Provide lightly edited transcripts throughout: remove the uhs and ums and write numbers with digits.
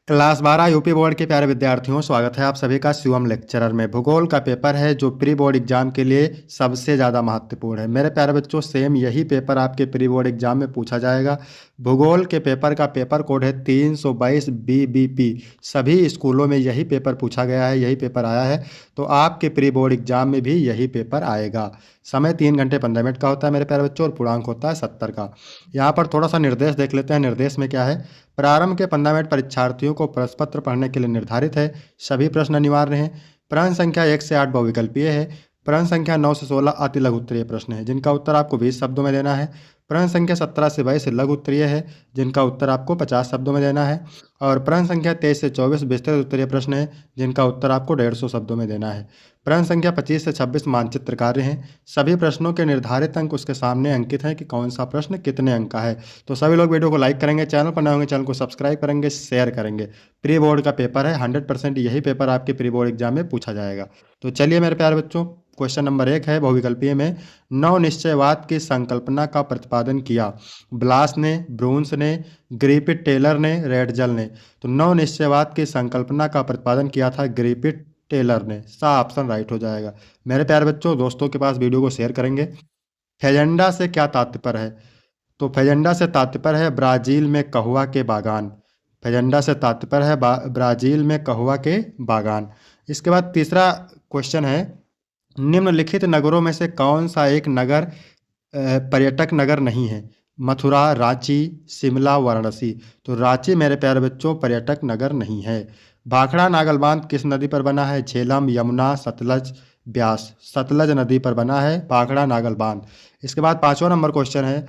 Class 12 UP board के प्यारे विद्यार्थियों, स्वागत है आप सभी का शिवम लेक्चरर में। भूगोल का पेपर है जो प्री बोर्ड एग्जाम के लिए सबसे ज़्यादा महत्वपूर्ण है। मेरे प्यारे बच्चों, सेम यही पेपर आपके प्री बोर्ड एग्जाम में पूछा जाएगा। भूगोल के पेपर का पेपर कोड है 322 BBP। सभी स्कूलों में यही पेपर पूछा गया है, यही पेपर आया है। तो आपके प्री बोर्ड एग्जाम में भी यही पेपर आएगा। समय 3 घंटे 15 मिनट का होता है मेरे प्यारे बच्चों, और पूर्णांक होता है 70 का। यहाँ पर थोड़ा सा निर्देश देख लेते हैं। निर्देश में क्या है? प्रारंभ के 15 मिनट परीक्षार्थियों को प्रश्न पत्र पढ़ने के लिए निर्धारित है। सभी प्रश्न अनिवार्य हैं। प्रश्न संख्या 1 से 8 बहुविकल्पीय है। प्रश्न संख्या 9 से 16 अति लघु उत्तरीय प्रश्न है, जिनका उत्तर आपको 20 शब्दों में देना है। प्रश्न संख्या 17 से 22 लघु उत्तरीय है, जिनका उत्तर आपको 50 शब्दों में देना है। और प्रश्न संख्या 23 से 24 विस्तृत उत्तरीय प्रश्न है, जिनका उत्तर आपको 150 शब्दों में देना है। प्रश्न संख्या 25 से 26 मानचित्र कार्य हैं। सभी प्रश्नों के निर्धारित अंक उसके सामने अंकित हैं कि कौन सा प्रश्न कितने अंक का है। तो सभी लोग वीडियो को लाइक करेंगे, चैनल पर नए होंगे चैनल को सब्सक्राइब करेंगे, शेयर करेंगे। प्री बोर्ड का पेपर है, 100% यही पेपर आपके प्री बोर्ड एग्जाम में पूछा जाएगा। तो चलिए मेरे प्यारे बच्चों, क्वेश्चन नंबर 1 है बहुविकल्पीय में। नव निश्चयवाद की संकल्पना का प्रतिपादन किया ब्लास ने, ब्रून्स ने, ग्रिफिथ टेलर ने, रेडजल ने। तो नव निश्चयवाद की संकल्पना का प्रतिपादन किया था ग्रिफिथ टेलर ने। सा ऑप्शन राइट हो जाएगा। मेरे प्यारे बच्चों, दोस्तों के पास वीडियो को शेयर करेंगे। फेजेंडा से क्या तात्पर्य है? तो फेजेंडा से तात्पर्य है ब्राजील में कहुआ के बागान। फेजेंडा से तात्पर्य है ब्राजील में कहुआ के बागान। इसके बाद तीसरा क्वेश्चन है, निम्नलिखित नगरों में से कौन सा एक नगर पर्यटक नगर नहीं है? मथुरा, रांची, शिमला, वाराणसी। तो रांची मेरे प्यारे बच्चों पर्यटक नगर नहीं है। भाखड़ा नागल बांध किस नदी पर बना है? झेलम, यमुना, सतलज, ब्यास। सतलज नदी पर बना है भाखड़ा नागल बांध। इसके बाद 5वां नंबर क्वेश्चन है,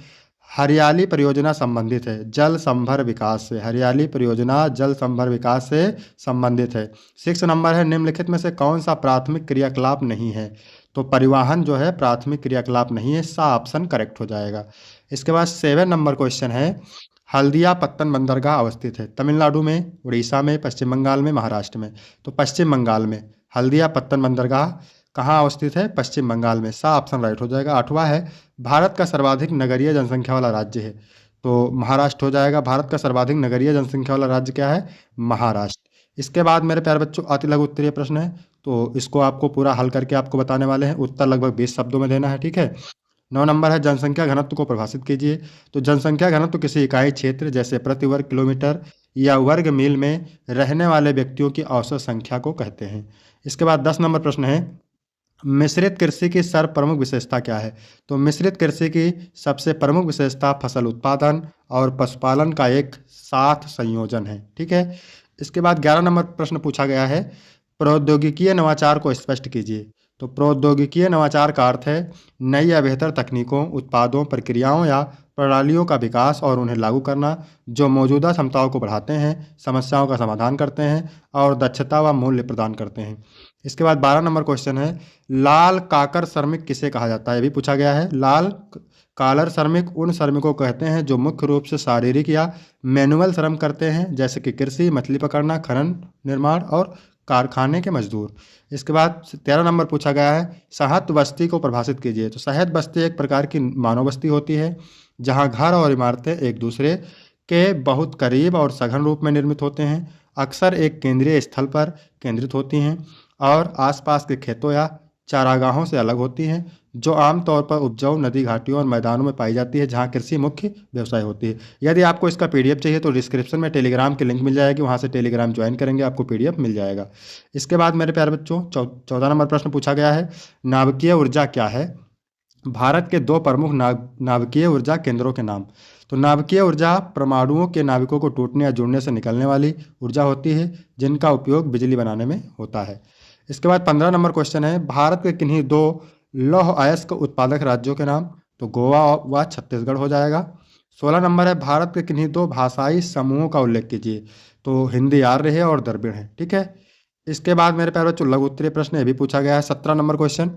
हरियाली परियोजना संबंधित है जल संभर विकास से। हरियाली परियोजना जल संभर विकास से संबंधित है। 6 नंबर है, निम्नलिखित में से कौन सा प्राथमिक क्रियाकलाप नहीं है? तो परिवहन जो है प्राथमिक क्रियाकलाप नहीं है। सा ऑप्शन करेक्ट हो जाएगा। इसके बाद 7 नंबर क्वेश्चन है, हल्दिया पत्तन बंदरगाह अवस्थित है तमिलनाडु में, उड़ीसा में, पश्चिम बंगाल में, महाराष्ट्र में। तो पश्चिम बंगाल में हल्दिया पत्तन बंदरगाह कहाँ अवस्थित है? पश्चिम बंगाल में। सा ऑप्शन राइट हो जाएगा। 8वां है, भारत का सर्वाधिक नगरीय जनसंख्या वाला राज्य है। तो महाराष्ट्र हो जाएगा। भारत का सर्वाधिक नगरीय जनसंख्या वाला राज्य क्या है? महाराष्ट्र। इसके बाद मेरे प्यारे बच्चों अति लघु उत्तरीय प्रश्न है, तो इसको आपको पूरा हल करके आपको बताने वाले हैं। उत्तर लगभग 20 शब्दों में देना है, ठीक है। 9 नंबर है, जनसंख्या घनत्व को परिभाषित कीजिए। तो जनसंख्या घनत्व किसी इकाई क्षेत्र जैसे प्रति वर्ग किलोमीटर या वर्ग मील में रहने वाले व्यक्तियों की औसत संख्या को कहते हैं। इसके बाद 10 नंबर प्रश्न है, मिश्रित कृषि की सर्वप्रमुख विशेषता क्या है? तो मिश्रित कृषि की सबसे प्रमुख विशेषता फसल उत्पादन और पशुपालन का एक साथ संयोजन है, ठीक है। इसके बाद 11 नंबर प्रश्न पूछा गया है, प्रौद्योगिकीय नवाचार को स्पष्ट कीजिए। तो प्रौद्योगिकीय नवाचार का अर्थ है नई या बेहतर तकनीकों, उत्पादों, प्रक्रियाओं या प्रणालियों का विकास और उन्हें लागू करना जो मौजूदा क्षमताओं को बढ़ाते हैं, समस्याओं का समाधान करते हैं और दक्षता व मूल्य प्रदान करते हैं। इसके बाद 12 नंबर क्वेश्चन है, लाल काकर श्रमिक किसे कहा जाता है? ये भी पूछा गया है। लाल कालर श्रमिक उन श्रमिकों को कहते हैं जो मुख्य रूप से शारीरिक या मैनुअल श्रम करते हैं, जैसे कि कृषि, मछली पकड़ना, खनन, निर्माण और कारखाने के मजदूर। इसके बाद 13 नंबर पूछा गया है, शहद बस्ती को परिभाषित कीजिए। तो शहद बस्ती एक प्रकार की मानव बस्ती होती है जहाँ घर और इमारतें एक दूसरे के बहुत करीब और सघन रूप में निर्मित होते हैं, अक्सर एक केंद्रीय स्थल पर केंद्रित होती हैं और आसपास के खेतों या चारागाहों से अलग होती हैं, जो आमतौर पर उपजाऊ नदी घाटियों और मैदानों में पाई जाती है, जहां कृषि मुख्य व्यवसाय होती है। यदि आपको इसका पीडीएफ चाहिए तो डिस्क्रिप्शन में टेलीग्राम की लिंक मिल जाएगी, वहां से टेलीग्राम ज्वाइन करेंगे, आपको पीडीएफ मिल जाएगा। इसके बाद मेरे प्यारे बच्चों 14 नंबर प्रश्न पूछा गया है, नाभिकीय ऊर्जा क्या है? भारत के 2 प्रमुख नाभिकीय ऊर्जा केंद्रों के नाम। तो नाभिकीय ऊर्जा परमाणुओं के नाविकों को टूटने या जुड़ने से निकलने वाली ऊर्जा होती है, जिनका उपयोग बिजली बनाने में होता है। इसके बाद 15 नंबर क्वेश्चन है, भारत के किन्हीं 2 लौह अयस्क उत्पादक राज्यों के नाम। तो गोवा व छत्तीसगढ़ हो जाएगा। 16 नंबर है, भारत के किन्हीं 2 भाषाई समूहों का उल्लेख कीजिए। तो हिंदी आर्य है और द्रविड़ है, ठीक है। इसके बाद मेरे प्यारे बच्चों लघु उत्तरीय प्रश्न ये भी पूछा गया है। 17 नंबर क्वेश्चन,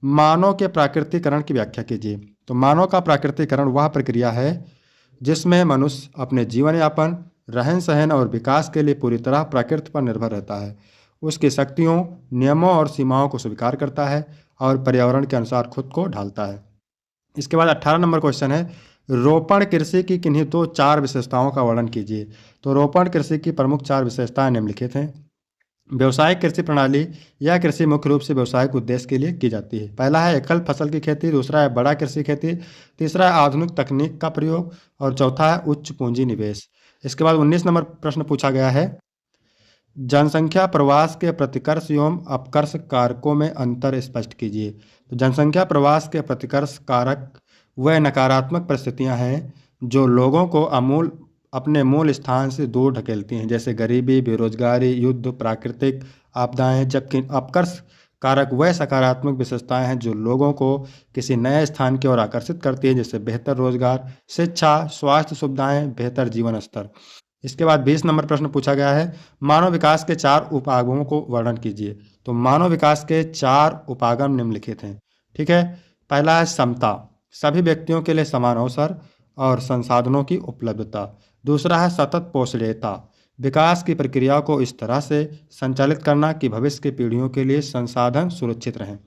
मानव के प्राकृतिकरण की व्याख्या कीजिए। तो मानव का प्राकृतिकरण वह प्रक्रिया है जिसमें मनुष्य अपने जीवन यापन, रहन सहन और विकास के लिए पूरी तरह प्रकृति पर निर्भर रहता है, उसकी शक्तियों, नियमों और सीमाओं को स्वीकार करता है और पर्यावरण के अनुसार खुद को ढालता है। इसके बाद 18 नंबर क्वेश्चन है, रोपण कृषि की किन्हीं दो चार विशेषताओं का वर्णन कीजिए। तो रोपण कृषि की प्रमुख चार विशेषताएं निम्नलिखित हैं। व्यावसायिक कृषि प्रणाली, यह कृषि मुख्य रूप से व्यावसायिक उद्देश्य के लिए की जाती है। पहला है एकल फसल की खेती, दूसरा है बड़ा कृषि खेती, तीसरा है आधुनिक तकनीक का प्रयोग और चौथा है उच्च पूंजी निवेश। इसके बाद 19 नंबर प्रश्न पूछा गया है, जनसंख्या प्रवास के प्रतिकर्ष एवं अपकर्ष कारकों में अंतर स्पष्ट कीजिए। तो जनसंख्या प्रवास के प्रतिकर्ष कारक वह नकारात्मक परिस्थितियां हैं जो लोगों को अपने मूल स्थान से दूर ढकेलती हैं, जैसे गरीबी, बेरोजगारी, युद्ध, प्राकृतिक आपदाएं। जबकि अपकर्ष कारक वह सकारात्मक विशेषताएं हैं जो लोगों को किसी नए स्थान की ओर आकर्षित करती हैं, जैसे बेहतर रोजगार, शिक्षा, स्वास्थ्य सुविधाएं, बेहतर जीवन स्तर। इसके बाद 20 नंबर प्रश्न पूछा गया है, मानव विकास के चार उपागमों को वर्णन कीजिए। तो मानव विकास के चार उपागम निम्नलिखित हैं। ठीक है, पहला है समता, सभी व्यक्तियों के लिए समान अवसर और संसाधनों की उपलब्धता। दूसरा है सतत पोषणीयता, विकास की प्रक्रिया को इस तरह से संचालित करना कि भविष्य की पीढ़ियों के लिए संसाधन सुरक्षित रहें।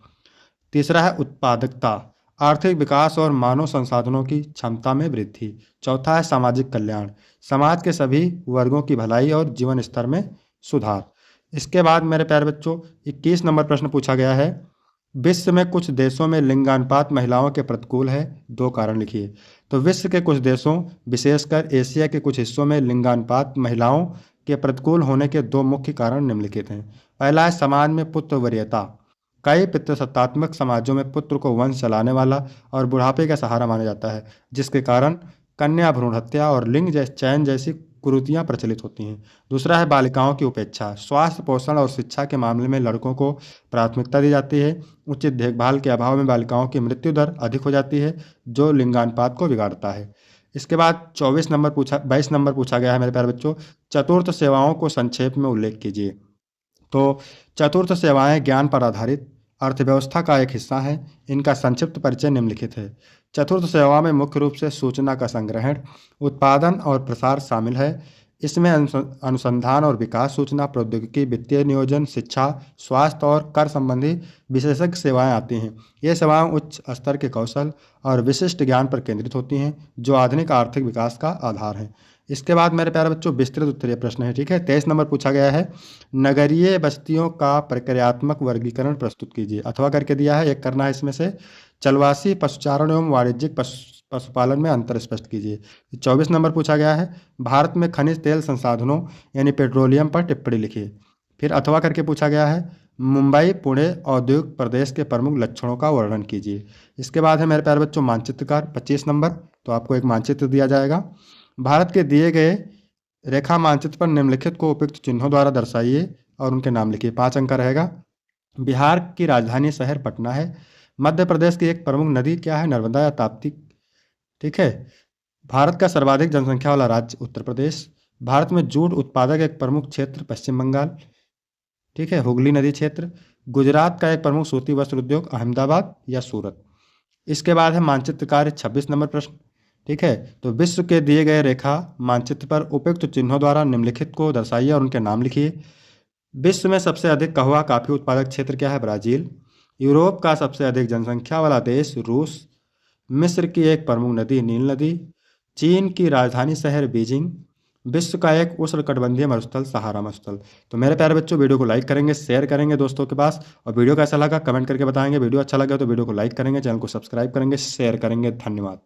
तीसरा है उत्पादकता, आर्थिक विकास और मानव संसाधनों की क्षमता में वृद्धि। चौथा है सामाजिक कल्याण, समाज के सभी वर्गों की भलाई और जीवन स्तर में सुधार। इसके बाद मेरे प्यारे बच्चों 21 नंबर प्रश्न पूछा गया है, विश्व में कुछ देशों में लिंगानुपात महिलाओं के प्रतिकूल है, दो कारण लिखिए। तो विश्व के कुछ देशों, विशेषकर एशिया के कुछ हिस्सों में लिंगानुपात महिलाओं के प्रतिकूल होने के दो मुख्य कारण निम्नलिखित हैं। पहला है समाज में पुत्र वरीयता, कई पितृसत्तात्मक समाजों में पुत्र को वंश चलाने वाला और बुढ़ापे का सहारा माना जाता है, जिसके कारण कन्या भ्रूण हत्या और चयन जैसी कुरीतियां प्रचलित होती हैं। दूसरा है बालिकाओं की उपेक्षा, स्वास्थ्य, पोषण और शिक्षा के मामले में लड़कों को प्राथमिकता दी जाती है। उचित देखभाल के अभाव में बालिकाओं की मृत्यु दर अधिक हो जाती है, जो लिंगानुपात को बिगाड़ता है। इसके बाद 22 नंबर पूछा गया है मेरे प्यारे बच्चों, चतुर्थ सेवाओं को संक्षेप में उल्लेख कीजिए। तो चतुर्थ सेवाएं ज्ञान पर आधारित अर्थव्यवस्था का एक हिस्सा है। इनका संक्षिप्त परिचय निम्नलिखित है। चतुर्थ सेवा में मुख्य रूप से सूचना का संग्रहण, उत्पादन और प्रसार शामिल है। इसमें अनुसंधान और विकास, सूचना प्रौद्योगिकी, वित्तीय नियोजन, शिक्षा, स्वास्थ्य और कर संबंधी विशेषज्ञ सेवाएं आती हैं। ये सेवाएं उच्च स्तर के कौशल और विशिष्ट ज्ञान पर केंद्रित होती हैं, जो आधुनिक आर्थिक विकास का आधार है। इसके बाद मेरे प्यारे बच्चों विस्तृत उत्तरीय प्रश्न है। ठीक है, 23 नंबर पूछा गया है, नगरीय बस्तियों का प्रक्रियात्मक वर्गीकरण प्रस्तुत कीजिए। अथवा करके दिया है, एक करना है इसमें से, चलवासी पशुचारण एवं वाणिज्यिक पशुपालन में अंतर स्पष्ट कीजिए। 24 नंबर पूछा गया है, भारत में खनिज तेल संसाधनों यानी पेट्रोलियम पर टिप्पणी लिखिए। फिर अथवा करके पूछा गया है, मुंबई पुणे औद्योगिक प्रदेश के प्रमुख लक्षणों का वर्णन कीजिए। इसके बाद है मेरे प्यारे बच्चों मानचित्रकार, 25 नंबर। तो आपको एक मानचित्र दिया जाएगा। भारत के दिए गए रेखा मानचित्र पर निम्नलिखित को उपयुक्त चिन्हों द्वारा दर्शाइए और उनके नाम लिखिए। 5 अंक का रहेगा। बिहार की राजधानी शहर पटना है। मध्य प्रदेश की एक प्रमुख नदी क्या है? नर्मदा या ताप्ती। ठीक है। भारत का सर्वाधिक जनसंख्या वाला राज्य उत्तर प्रदेश। भारत में जूट उत्पादक एक प्रमुख क्षेत्र पश्चिम बंगाल। ठीक है, हुगली नदी क्षेत्र। गुजरात का एक प्रमुख सूती वस्त्र उद्योग अहमदाबाद या सूरत। इसके बाद है मानचित्र कार्य, 26 नंबर प्रश्न। ठीक है, तो विश्व के दिए गए रेखा मानचित्र पर उपयुक्त चिन्हों द्वारा निम्नलिखित को दर्शाइए और उनके नाम लिखिए। विश्व में सबसे अधिक कहवा काफी उत्पादक क्षेत्र क्या है? ब्राजील। यूरोप का सबसे अधिक जनसंख्या वाला देश रूस। मिस्र की एक प्रमुख नदी नील नदी। चीन की राजधानी शहर बीजिंग। विश्व का एक उष्णकटिबंधीय मरुस्थल सहारा मरुस्थल। तो मेरे प्यारे बच्चों, वीडियो को लाइक करेंगे, शेयर करेंगे दोस्तों के पास, और वीडियो कैसा लगा कमेंट करके बताएंगे। वीडियो अच्छा लगा तो वीडियो को लाइक करेंगे, चैनल को सब्सक्राइब करेंगे, शेयर करेंगे। धन्यवाद।